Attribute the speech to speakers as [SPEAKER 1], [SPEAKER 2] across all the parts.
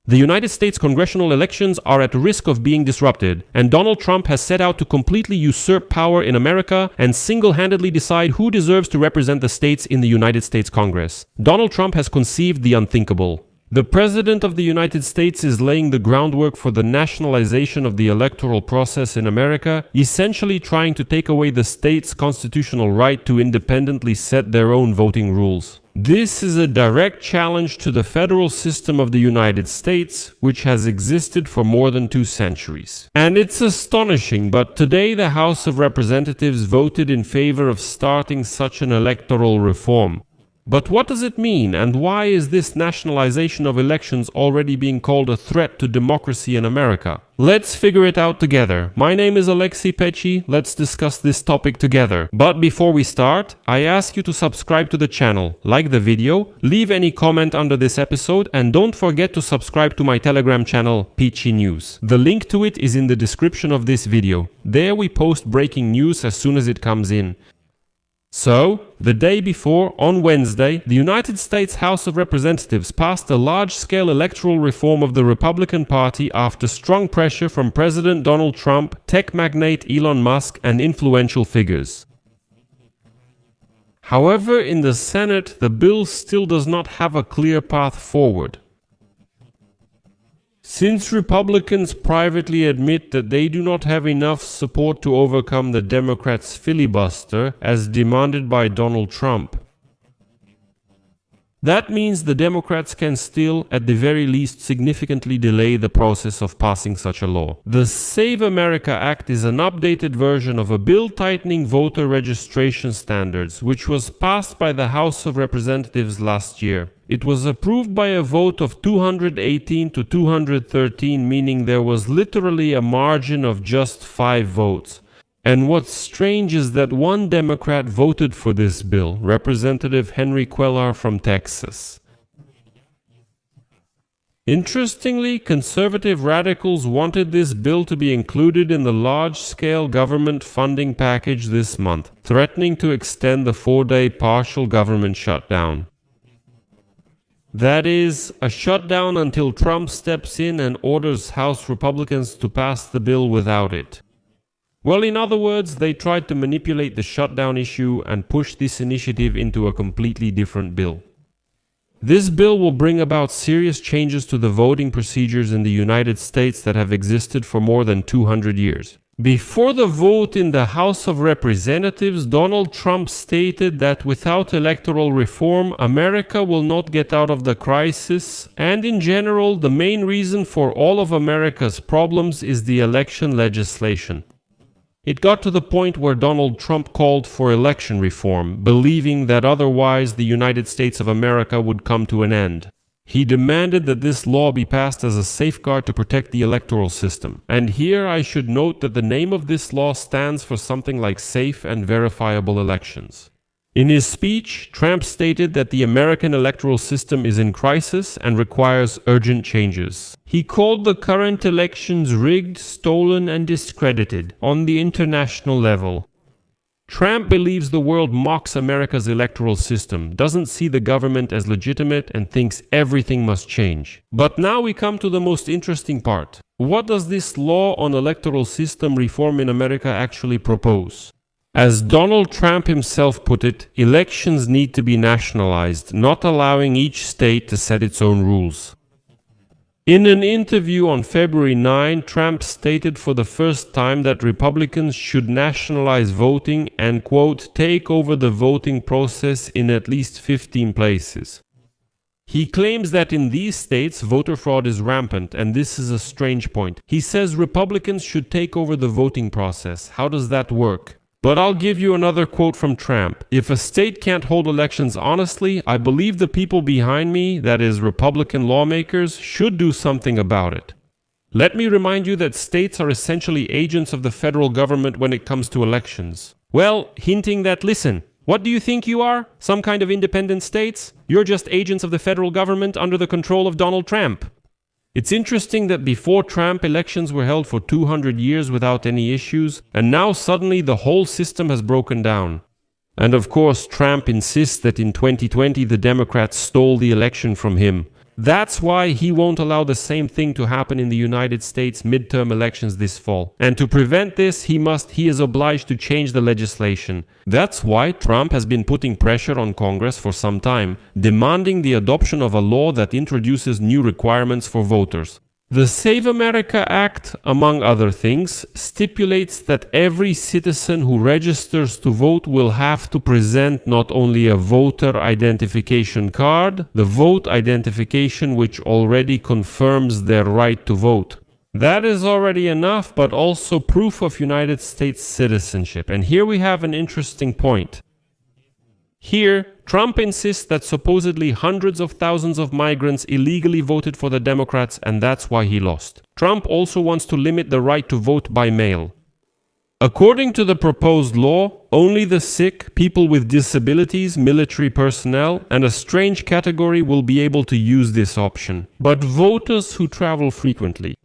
[SPEAKER 1] The United States congressional elections are at risk of being disrupted, and Donald Trump has set out to completely usurp power in America and single-handedly decide who deserves to represent the states in the United States Congress. Donald Trump has conceived the unthinkable. The President of the United States is laying the groundwork for the nationalization of the electoral process in America, essentially trying to take away the states' constitutional right to independently set their own voting rules. This is a direct challenge to the federal system of the United States, which has existed for more than 2 centuries. And it's astonishing, but today the House of Representatives voted in favor of starting such an electoral reform. But what does it mean, and why is this nationalization of elections already being called a threat to democracy in America? Let's figure it out together. My name is Alexei Pechi. Let's discuss this topic together. But before we start, I ask you to subscribe to the channel, like the video, leave any comment under this episode, and don't forget to subscribe to my Telegram channel, Pechi News. The link to it is in the description of this video. There we post breaking news as soon as it comes in. So, the day before, on Wednesday, the United States House of Representatives passed a large-scale electoral reform of the Republican Party after strong pressure from President Donald Trump, tech magnate Elon Musk, and influential figures. However, in the Senate, the bill still does not have a clear path forward. Since Republicans privately admit that they do not have enough support to overcome the Democrats' filibuster as demanded by Donald Trump. That means the Democrats can still, at the very least, significantly delay the process of passing such a law. The Save America Act is an updated version of a bill tightening voter registration standards, which was passed by the House of Representatives last year. It was approved by a vote of 218 to 213, meaning there was literally a margin of just 5 votes. And what's strange is that one Democrat voted for this bill, Representative Henry Cuellar from Texas. Interestingly, conservative radicals wanted this bill to be included in the large-scale government funding package this month, threatening to extend the 4-day partial government shutdown. That is, a shutdown until Trump steps in and orders House Republicans to pass the bill without it. Well, in other words, they tried to manipulate the shutdown issue and push this initiative into a completely different bill. This bill will bring about serious changes to the voting procedures in the United States that have existed for more than 200 years. Before the vote in the House of Representatives, Donald Trump stated that without electoral reform, America will not get out of the crisis, and in general, the main reason for all of America's problems is the election legislation. It got to the point where Donald Trump called for election reform, believing that otherwise the United States of America would come to an end. He demanded that this law be passed as a safeguard to protect the electoral system. And here I should note that the name of this law stands for something like safe and verifiable elections. In his speech, Trump stated that the American electoral system is in crisis and requires urgent changes. He called the current elections rigged, stolen, and discredited on the international level. Trump believes the world mocks America's electoral system, doesn't see the government as legitimate, and thinks everything must change. But now we come to the most interesting part. What does this law on electoral system reform in America actually propose? As Donald Trump himself put it, elections need to be nationalized, not allowing each state to set its own rules. In an interview on February 9, Trump stated for the first time that Republicans should nationalize voting and, quote, take over the voting process in at least 15 places. He claims that in these states, voter fraud is rampant, and this is a strange point. He says Republicans should take over the voting process. How does that work? But I'll give you another quote from Trump. If a state can't hold elections honestly, I believe the people behind me, that is Republican lawmakers, should do something about it. Let me remind you that states are essentially agents of the federal government when it comes to elections. Well, hinting that, listen, what do you think you are? Some kind of independent states? You're just agents of the federal government under the control of Donald Trump. It's interesting that before Trump, elections were held for 200 years without any issues, and now suddenly the whole system has broken down. And of course, Trump insists that in 2020 the Democrats stole the election from him. That's why he won't allow the same thing to happen in the United States midterm elections this fall. And to prevent this, he is obliged to change the legislation. That's why Trump has been putting pressure on Congress for some time, demanding the adoption of a law that introduces new requirements for voters. The Save America Act, among other things, stipulates that every citizen who registers to vote will have to present not only a voter identification card, the vote identification which already confirms their right to vote. That is already enough, but also proof of United States citizenship. And here we have an interesting point. Here, Trump insists that supposedly hundreds of thousands of migrants illegally voted for the Democrats, and that's why he lost. Trump also wants to limit the right to vote by mail. According to the proposed law, only the sick, people with disabilities, military personnel, and a strange category will be able to use this option, but voters who travel frequently.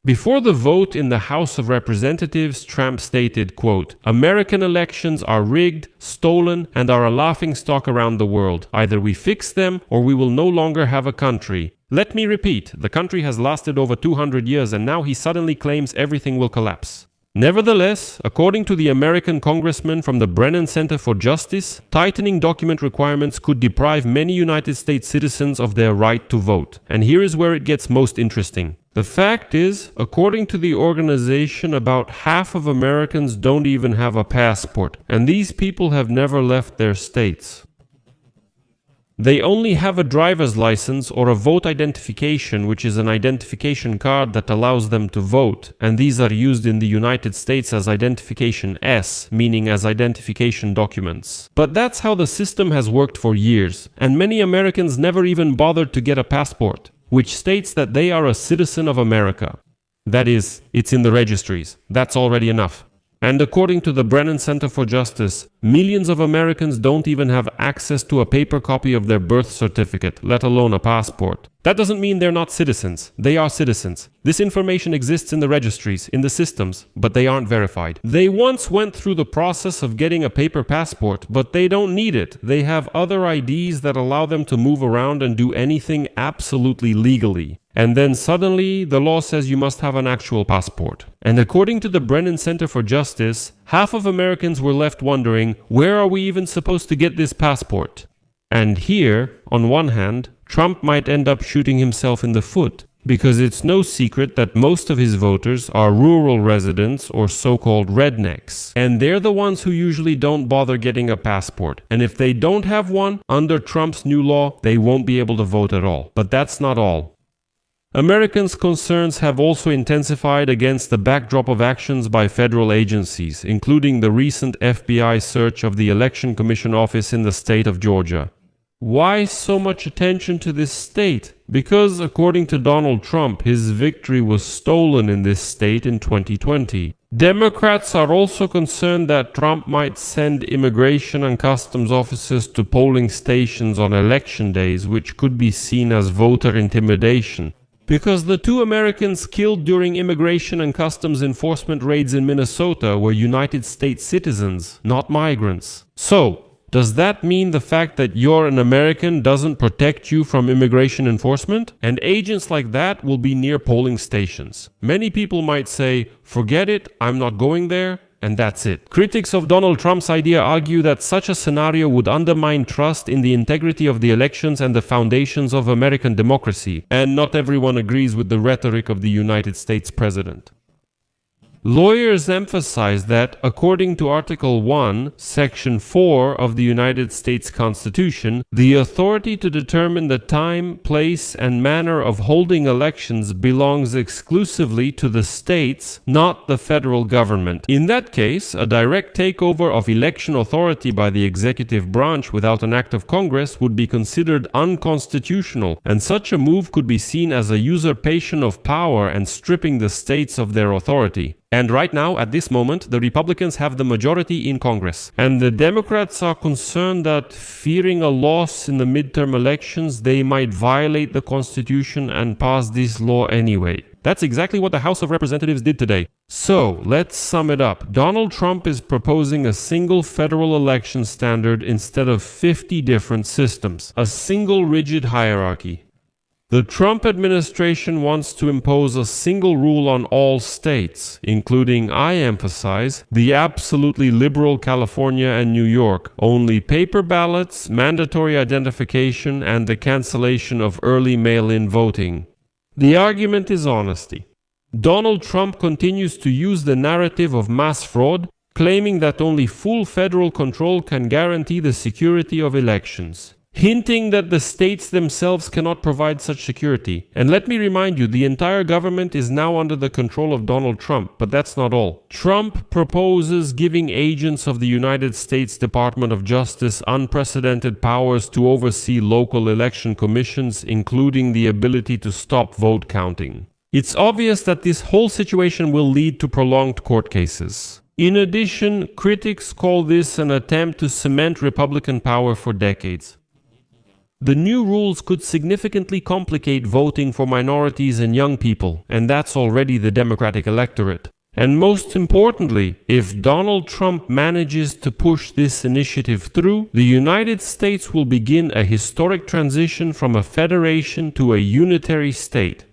[SPEAKER 1] Before the vote in the House of Representatives, Trump stated, quote, "American elections are rigged, stolen, and are a laughingstock around the world. Either we fix them or we will no longer have a country. Let me repeat, the country has lasted over 200 years and now he suddenly claims everything will collapse." Nevertheless, according to the American congressman from the Brennan Center for Justice, tightening document requirements could deprive many United States citizens of their right to vote. And here is where it gets most interesting. The fact is, according to the organization, about half of Americans don't even have a passport, and these people have never left their states. They only have a driver's license or a vote identification, which is an identification card that allows them to vote, and these are used in the United States as Identification S, meaning as identification documents. But that's how the system has worked for years, and many Americans never even bothered to get a passport, which states that they are a citizen of America. That is, it's in the registries. That's already enough. And according to the Brennan Center for Justice, millions of Americans don't even have access to a paper copy of their birth certificate, let alone a passport. That doesn't mean they're not citizens. They are citizens. This information exists in the registries, in the systems, but they aren't verified. They once went through the process of getting a paper passport, but they don't need it. They have other IDs that allow them to move around and do anything absolutely legally. And then suddenly, the law says you must have an actual passport. And according to the Brennan Center for Justice, half of Americans were left wondering, where are we even supposed to get this passport? And here, on one hand, Trump might end up shooting himself in the foot, because it's no secret that most of his voters are rural residents or so-called rednecks. And they're the ones who usually don't bother getting a passport. And if they don't have one, under Trump's new law, they won't be able to vote at all. But that's not all. Americans' concerns have also intensified against the backdrop of actions by federal agencies, including the recent FBI search of the Election Commission office in the state of Georgia. Why so much attention to this state? Because, according to Donald Trump, his victory was stolen in this state in 2020. Democrats are also concerned that Trump might send immigration and customs officers to polling stations on election days, which could be seen as voter intimidation. Because the 2 Americans killed during immigration and customs enforcement raids in Minnesota were United States citizens, not migrants. So, does that mean the fact that you're an American doesn't protect you from immigration enforcement? And agents like that will be near polling stations. Many people might say, forget it, I'm not going there. And that's it. Critics of Donald Trump's idea argue that such a scenario would undermine trust in the integrity of the elections and the foundations of American democracy, and not everyone agrees with the rhetoric of the United States president. Lawyers emphasize that, according to Article 1, Section 4 of the United States Constitution, the authority to determine the time, place, and manner of holding elections belongs exclusively to the states, not the federal government. In that case, a direct takeover of election authority by the executive branch without an act of Congress would be considered unconstitutional, and such a move could be seen as a usurpation of power and stripping the states of their authority. And right now, at this moment, the Republicans have the majority in Congress. And the Democrats are concerned that, fearing a loss in the midterm elections, they might violate the Constitution and pass this law anyway. That's exactly what the House of Representatives did today. So, let's sum it up. Donald Trump is proposing a single federal election standard instead of 50 different systems. A single rigid hierarchy. The Trump administration wants to impose a single rule on all states, including, I emphasize, the absolutely liberal California and New York, only paper ballots, mandatory identification, and the cancellation of early mail-in voting. The argument is honesty. Donald Trump continues to use the narrative of mass fraud, claiming that only full federal control can guarantee the security of elections, hinting that the states themselves cannot provide such security. And let me remind you, the entire government is now under the control of Donald Trump, but that's not all. Trump proposes giving agents of the United States Department of Justice unprecedented powers to oversee local election commissions, including the ability to stop vote counting. It's obvious that this whole situation will lead to prolonged court cases. In addition, critics call this an attempt to cement Republican power for decades. The new rules could significantly complicate voting for minorities and young people, and that's already the Democratic electorate. And most importantly, if Donald Trump manages to push this initiative through, the United States will begin a historic transition from a federation to a unitary state.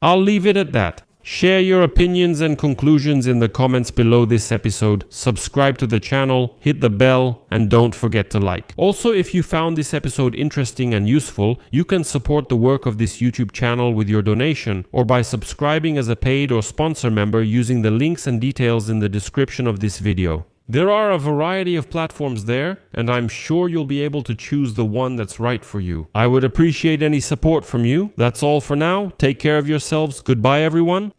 [SPEAKER 1] I'll leave it at that. Share your opinions and conclusions in the comments below this episode, subscribe to the channel, hit the bell, and don't forget to like. Also, if you found this episode interesting and useful, you can support the work of this YouTube channel with your donation, or by subscribing as a paid or sponsor member using the links and details in the description of this video. There are a variety of platforms there, and I'm sure you'll be able to choose the one that's right for you. I would appreciate any support from you. That's all for now. Take care of yourselves. Goodbye, everyone.